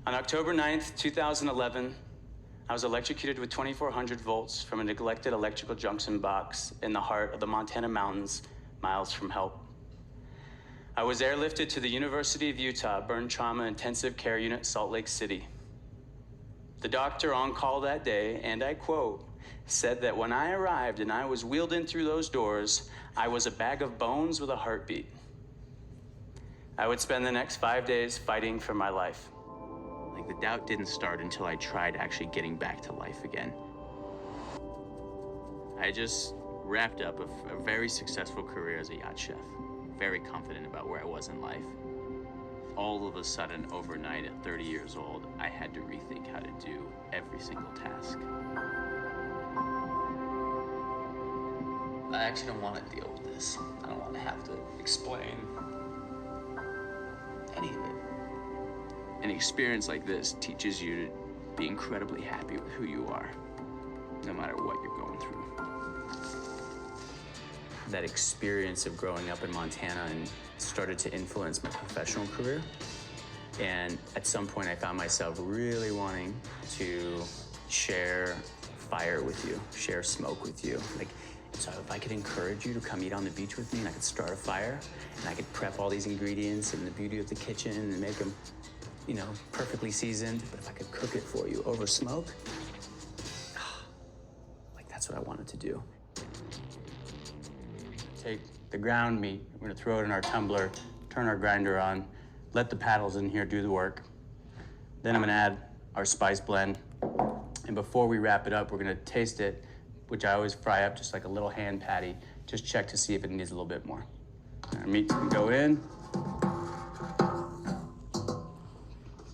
On October 9th, 2011, I was electrocuted with 2,400 volts from a neglected electrical junction box in the heart of the Montana mountains, miles from help. I was airlifted to the University of Utah Burn Trauma Intensive Care Unit, Salt Lake City. The doctor on call that day, and I quote, said that when I arrived and I was wheeled in through those doors, I was a bag of bones with a heartbeat. I would spend the next 5 days fighting for my life. Like, the doubt didn't start until I tried actually getting back to life again. I just wrapped up a very successful career as a yacht chef, very confident about where I was in life. All of a sudden, overnight at 30 years old, I had to rethink how to do every single task. I actually don't want to deal with this. I don't want to have to explain any of it. An experience like this teaches you to be incredibly happy with who you are, no matter what you're going through. That experience of growing up in Montana and started to influence my professional career. And at some point I found myself really wanting to share fire with you, share smoke with you. Like, so if I could encourage you to come eat on the beach with me and I could start a fire and I could prep all these ingredients and the beauty of the kitchen and make them, you know, perfectly seasoned, but if I could cook it for you over smoke, like, that's what I wanted to do. Take the ground meat, we're gonna throw it in our tumbler, turn our grinder on, let the paddles in here do the work. Then I'm gonna add our spice blend. And before we wrap it up, we're gonna taste it, which I always fry up just like a little hand patty. Just check to see if it needs a little bit more. Our meat's gonna go in.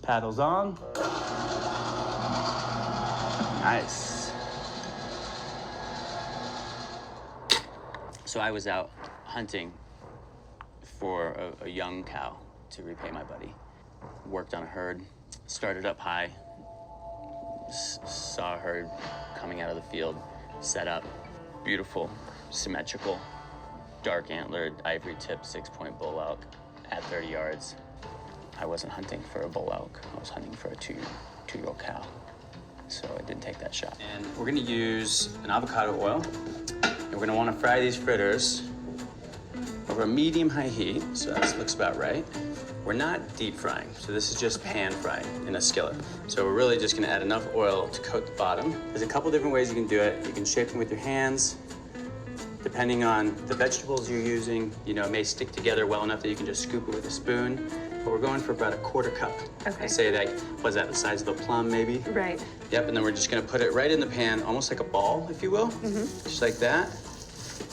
Paddles on. Nice. So I was out hunting for a young cow to repay my buddy. Worked on a herd, started up high, saw a herd coming out of the field, set up, beautiful, symmetrical, dark antlered, ivory tip, 6-point bull elk at 30 yards. I wasn't hunting for a bull elk, I was hunting for a two-year-old cow. So I didn't take that shot. And we're gonna use an avocado oil, and we're gonna wanna fry these fritters over a medium-high heat, so that looks about right. We're not deep frying, so this is just pan fried in a skillet. So we're really just gonna add enough oil to coat the bottom. There's a couple different ways you can do it. You can shape them with your hands. Depending on the vegetables you're using, you know, it may stick together well enough that you can just scoop it with a spoon. But we're going for about a 1/4 cup. Okay. I say that, was that the size of a plum maybe? Right. Yep, and then we're just gonna put it right in the pan, almost like a ball, if you will. Just like that.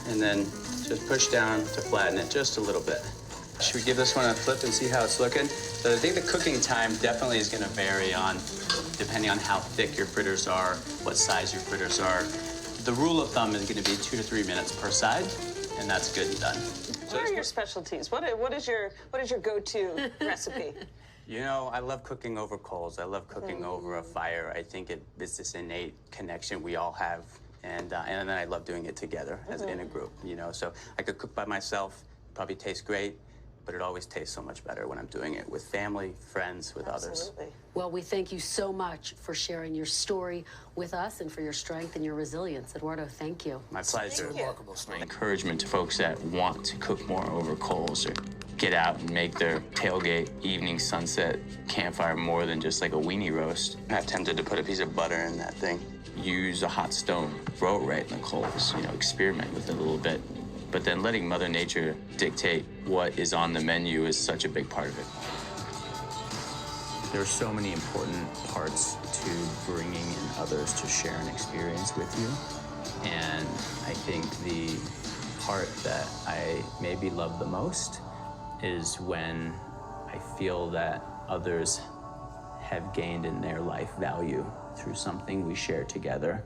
And then just push down to flatten it just a little bit. Should we give this one a flip and see how it's looking? So I think the cooking time definitely is gonna vary depending on how thick your fritters are, what size your fritters are. The rule of thumb is gonna be 2 to 3 minutes per side, and that's good and done. What are your specialties? What is your go-to recipe? You know, I love cooking over coals. I love cooking over a fire. I think it's this innate connection we all have. And then I love doing it together as in a group, you know? So I could cook by myself, probably taste great, but it always tastes so much better when I'm doing it with family, friends, with others. Well, we thank you so much for sharing your story with us and for your strength and your resilience. Eduardo, thank you. My pleasure. Thank you. Remarkable story. Encouragement to folks that want to cook more over coals or get out and make their tailgate evening sunset campfire more than just like a weenie roast. I'm not tempted to put a piece of butter in that thing. Use a hot stone, throw it right in the coals, you know, experiment with it a little bit. But then letting Mother Nature dictate what is on the menu is such a big part of it. There are so many important parts to bringing in others to share an experience with you. And I think the part that I maybe love the most is when I feel that others have gained in their life value through something we share together.